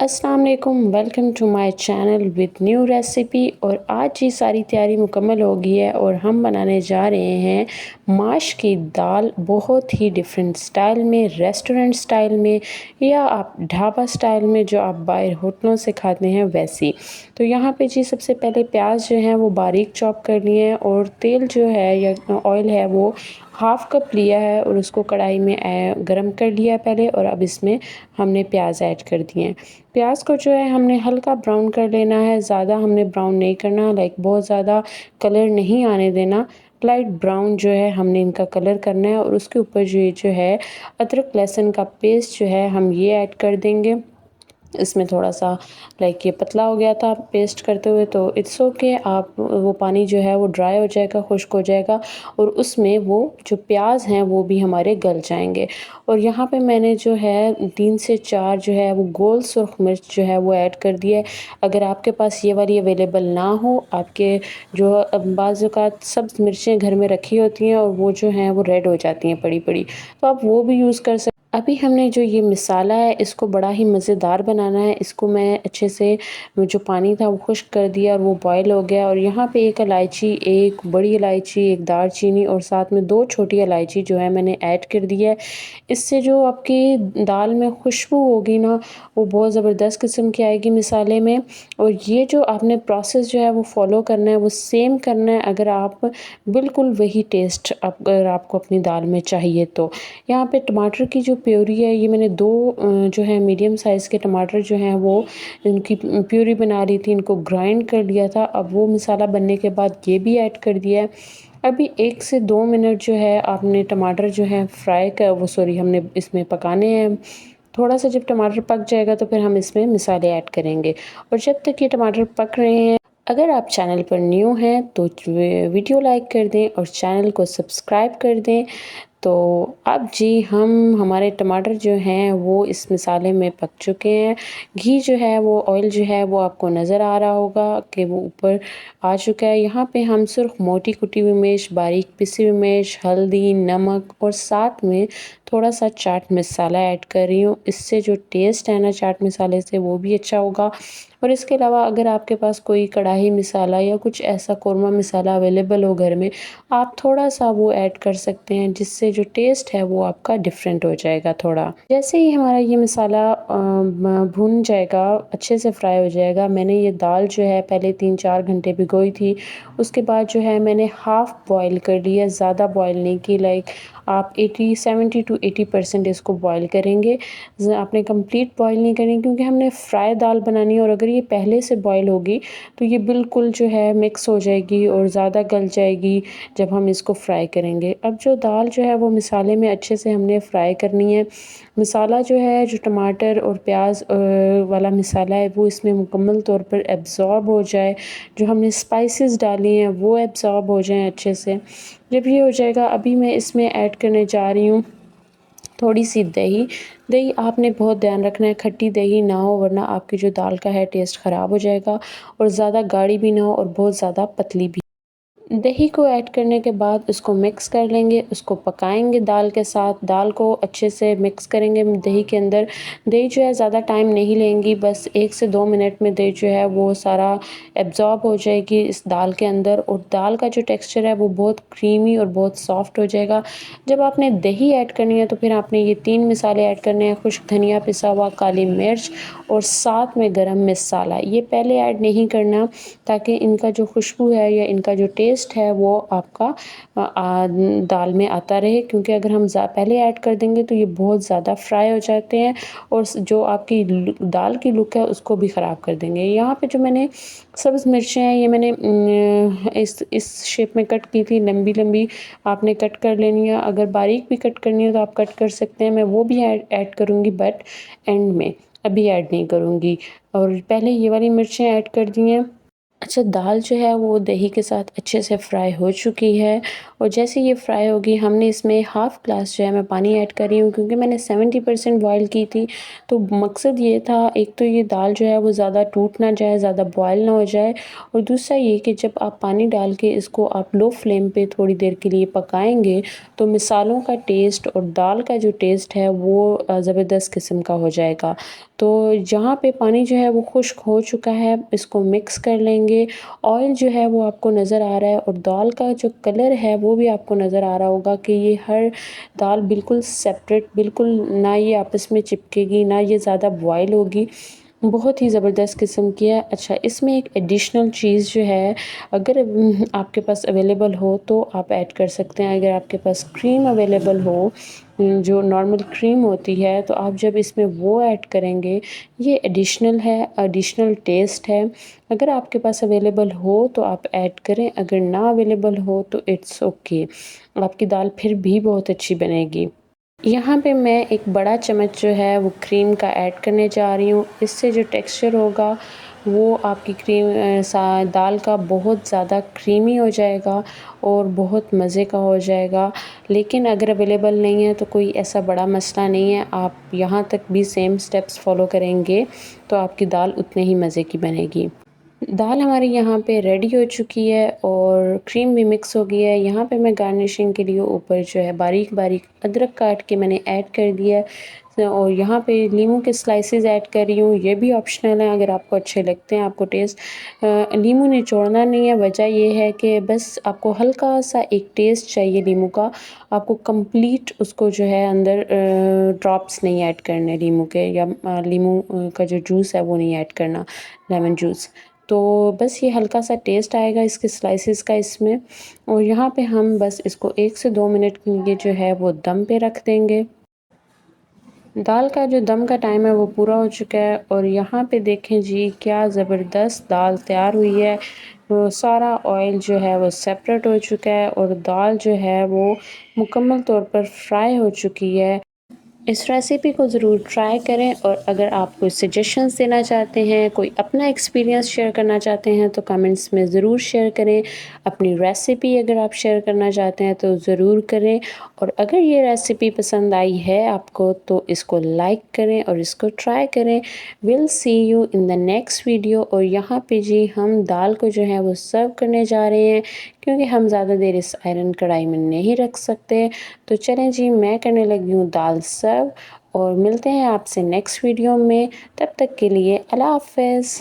अस्सलाम वालेकुम, welcome to my channel with new recipe. और आज ये सारी तैयारी मुकम्मल हो गई है और हम बनाने जा रहे हैं माश की दाल, बहुत ही डिफरेंट स्टाइल में, रेस्टोरेंट स्टाइल में या आप ढाबा स्टाइल में जो आप बाहर होटलों से खाते हैं वैसी। तो यहाँ पे जी सबसे पहले प्याज जो है वो बारीक चॉप कर लिए हैं और तेल जो है या ऑयल है वो हाफ़ कप लिया है और उसको कढ़ाई में गरम कर लिया है पहले। और अब इसमें हमने प्याज ऐड कर दिए हैं। प्याज को जो है हमने हल्का ब्राउन कर लेना है, ज़्यादा हमने ब्राउन नहीं करना, लाइक बहुत ज़्यादा कलर नहीं आने देना। लाइट ब्राउन जो है हमने इनका कलर करना है। और उसके ऊपर जो है अदरक लहसुन का पेस्ट जो है हम ये ऐड कर देंगे। इसमें थोड़ा-सा लाइक ये पतला हो गया था पेस्ट करते हुए, तो इट्स ओके। आप वो पानी जो है वो ड्राई हो जाएगा, खुश्क हो जाएगा और उसमें वो जो प्याज हैं वो भी हमारे गल जाएंगे। और यहाँ पे मैंने जो है 3 से 4 जो है वो गोल सुर्ख मिर्च जो है वो ऐड कर दिया है। अगर आपके पास ये वाली अवेलेबल ना हो, आपके जो बाज़ औक़ात सब्ज़ मिर्चें घर में रखी होती हैं और वो जो हैं वो रेड हो जाती हैं पड़ी-पड़ी, तो आप वो भी यूज़ कर अभी हमने जो ये मसाला है इसको बड़ा ही मज़ेदार बनाना है। इसको मैं अच्छे से जो पानी था वो खुश्क कर दिया और वो बॉयल हो गया। और यहाँ पे एक इलायची, एक बड़ी इलायची, एक दालचीनी और साथ में 2 छोटी इलायची जो है मैंने ऐड कर दी है। इससे जो आपकी दाल में खुशबू होगी ना, वो बहुत ज़बरदस्त किस्म की आएगी मसाले में। और ये जो आपने प्रोसेस जो है वो फ़ॉलो करना है, वो सेम करना है अगर आप बिल्कुल वही टेस्ट अगर आपको अपनी दाल में चाहिए तो। यहाँ पे टमाटर की जो प्यूरी है, ये मैंने 2 जो है मीडियम साइज़ के टमाटर जो हैं वो इनकी प्यूरी बना रही थी, इनको ग्राइंड कर लिया था। अब वो मसाला बनने के बाद ये भी ऐड कर दिया है। अभी 1 से 2 मिनट जो है आपने टमाटर जो है हमने इसमें पकाने हैं। थोड़ा-सा जब टमाटर पक जाएगा तो फिर हम इसमें मसाले ऐड करेंगे। और जब तक ये टमाटर पक रहे हैं, अगर आप चैनल पर न्यू हैं तो वीडियो लाइक कर दें और चैनल को सब्सक्राइब कर दें। तो अब जी हमारे टमाटर जो हैं वो इस मसाले में पक चुके हैं। घी जो है वो ऑयल जो है वो आपको नज़र आ रहा होगा कि वो ऊपर आ चुका है। यहाँ पे हम सिर्फ मोटी कुटी हुई मिर्च, बारीक पिसी हुई मिर्च, हल्दी, नमक और साथ में थोड़ा सा चाट मसाला ऐड कर रही हूँ। इससे जो टेस्ट है ना चाट मसाले से वो भी अच्छा होगा। और इसके अलावा अगर आपके पास कोई कढ़ाई मसाला या कुछ ऐसा कौरमा मसाला अवेलेबल हो घर में, आप थोड़ा-सा वो ऐड कर सकते हैं, जिससे जो टेस्ट है वो आपका डिफरेंट हो जाएगा थोड़ा। जैसे ही हमारा ये मसाला भुन जाएगा, अच्छे से फ्राई हो जाएगा, मैंने ये दाल जो है पहले 3-4 घंटे भिगोई थी। उसके बाद जो है मैंने हाफ़ बॉयल कर लिया, ज़्यादा बॉयल नहीं की, लाइक आप 70 टू 80% इसको बॉयल करेंगे। आपने कंप्लीट बॉयल नहीं करनी, क्योंकि हमने फ्राई दाल बनानी है और अगर ये पहले से बॉयल होगी तो ये बिल्कुल जो है मिक्स हो जाएगी और ज़्यादा गल जाएगी जब हम इसको फ्राई करेंगे। अब जो दाल जो है वो मसाले में अच्छे से हमने फ्राई करनी है। मसाला जो है, जो टमाटर और प्याज वाला मसाला है वो इसमें मुकम्मल तौर पर एब्ज़ॉर्ब हो जाए। जो हमने स्पाइसेस डाली हैं वो एब्ज़ॉर्ब हो जाएँ अच्छे से। जब ये हो जाएगा, अभी मैं इसमें ऐड करने जा रही हूँ थोड़ी-सी दही। दही आपने बहुत ध्यान रखना है, खट्टी दही ना हो, वरना आपकी जो दाल का है टेस्ट ख़राब हो जाएगा। और ज़्यादा गाढ़ी भी ना हो और बहुत ज़्यादा पतली भी। दही को ऐड करने के बाद उसको मिक्स कर लेंगे, उसको पकाएंगे दाल के साथ। दाल को अच्छे से मिक्स करेंगे दही के अंदर। दही जो है ज़्यादा टाइम नहीं लेंगी, बस 1 से 2 मिनट में दही जो है वो सारा एब्ज़ॉर्ब हो जाएगी इस दाल के अंदर। और दाल का जो टेक्सचर है वो बहुत क्रीमी और बहुत सॉफ्ट हो जाएगा। जब आपने दही ऐड करनी है तो फिर आपने ये 3 मसाले ऐड करने हैं, खुश्क धनिया पिसा हुआ, काली मिर्च और साथ में गरम मसाला। ये पहले ऐड नहीं करना, ताकि इनका जो खुशबू है या इनका जो टेस्ट है वो आपका दाल में आता रहे। क्योंकि अगर हम पहले ऐड कर देंगे तो ये बहुत ज़्यादा फ्राई हो जाते हैं और जो आपकी दाल की लुक है उसको भी ख़राब कर देंगे। यहाँ पे जो मैंने सब्ज़ मिर्चें हैं, ये मैंने इस शेप में कट की थी, लंबी लंबी आपने कट कर लेनी है। अगर बारीक भी कट करनी है तो आप कट कर सकते हैं। मैं वो भी ऐड करूँगी, बट एंड में, अभी ऐड नहीं करूँगी। और पहले ये वाली मिर्चें ऐड कर दी हैं। अच्छा, दाल जो है वो दही के साथ अच्छे से फ्राई हो चुकी है और जैसे ये फ्राई होगी हमने इसमें हाफ़ ग्लास जो है मैं पानी ऐड कर रही हूँ, क्योंकि मैंने 70% बॉयल की थी। तो मकसद ये था, एक तो ये दाल जो है वो ज़्यादा टूट ना जाए, ज़्यादा बॉयल ना हो जाए, और दूसरा ये कि जब आप पानी डाल के इसको आप लो फ्लेम पे थोड़ी देर के लिए पकाएंगे तो मिसालों का टेस्ट और दाल का जो टेस्ट है वो ज़बरदस्त किस्म का हो जाएगा। तो जहाँ पे पानी जो है वो खुश्क हो चुका है, इसको मिक्स कर लेंगे। ऑयल जो है वो आपको नज़र आ रहा है और दाल का जो कलर है वो भी आपको नज़र आ रहा होगा कि ये हर दाल बिल्कुल सेपरेट, बिल्कुल ना ये आपस में चिपकेगी, ना ये ज़्यादा बॉयल होगी। बहुत ही ज़बरदस्त किस्म की है। अच्छा, इसमें एक एडिशनल चीज़ जो है, अगर आपके पास अवेलेबल हो तो आप ऐड कर सकते हैं। अगर आपके पास क्रीम अवेलेबल हो, जो नॉर्मल क्रीम होती है, तो आप जब इसमें वो ऐड करेंगे, ये एडिशनल है, एडिशनल टेस्ट है। अगर आपके पास अवेलेबल हो तो आप ऐड करें, अगर ना अवेलेबल हो तो इट्स ओके, आपकी दाल फिर भी बहुत अच्छी बनेगी। यहाँ पे मैं एक बड़ा चम्मच जो है वो क्रीम का ऐड करने जा रही हूँ। इससे जो टेक्सचर होगा वो आपकी दाल का बहुत ज़्यादा क्रीमी हो जाएगा और बहुत मज़े का हो जाएगा। लेकिन अगर अवेलेबल नहीं है तो कोई ऐसा बड़ा मसला नहीं है, आप यहाँ तक भी सेम स्टेप्स फॉलो करेंगे तो आपकी दाल उतने ही मज़े की बनेगी। दाल हमारी यहाँ पे रेडी हो चुकी है और क्रीम भी मिक्स हो गई है। यहाँ पे मैं गार्निशिंग के लिए ऊपर जो है बारीक बारीक अदरक काट के मैंने ऐड कर दिया है और यहाँ पे नींबू के स्लाइसेस ऐड कर रही हूँ। ये भी ऑप्शनल है, अगर आपको अच्छे लगते हैं, आपको टेस्ट नींबू निचोड़ना नहीं है। वजह ये है कि बस आपको हल्का सा एक टेस्ट चाहिए नींबू का, आपको कंप्लीट उसको जो है अंदर ड्रॉप्स नहीं ऐड करने नींबू के, या नींबू का जो जूस है वो नहीं ऐड करना, लेमन जूस। तो बस ये हल्का सा टेस्ट आएगा इसके स्लाइसेस का इसमें, और यहाँ पे हम बस इसको 1 से 2 मिनट के लिए जो है वो दम पे रख देंगे। दाल का जो दम का टाइम है वो पूरा हो चुका है और यहाँ पे देखें जी क्या ज़बरदस्त दाल तैयार हुई है। वो सारा ऑयल जो है वो सेपरेट हो चुका है और दाल जो है वो मुकम्मल तौर पर फ्राई हो चुकी है। इस रेसिपी को ज़रूर ट्राई करें, और अगर आप कोई सजेशंस देना चाहते हैं, कोई अपना एक्सपीरियंस शेयर करना चाहते हैं तो कमेंट्स में ज़रूर शेयर करें। अपनी रेसिपी अगर आप शेयर करना चाहते हैं तो ज़रूर करें, और अगर ये रेसिपी पसंद आई है आपको तो इसको लाइक करें और इसको ट्राई करें। Will see you in the next video. और यहाँ पे जी हम दाल को जो है वो सर्व करने जा रहे हैं, क्योंकि हम ज़्यादा देर इस आयरन कढ़ाई में नहीं रख सकते। तो चलें जी, मैं करने लगी हूँ दाल सर्व, और मिलते हैं आपसे नेक्स्ट वीडियो में। तब तक के लिए अल्लाह हाफ़िज़।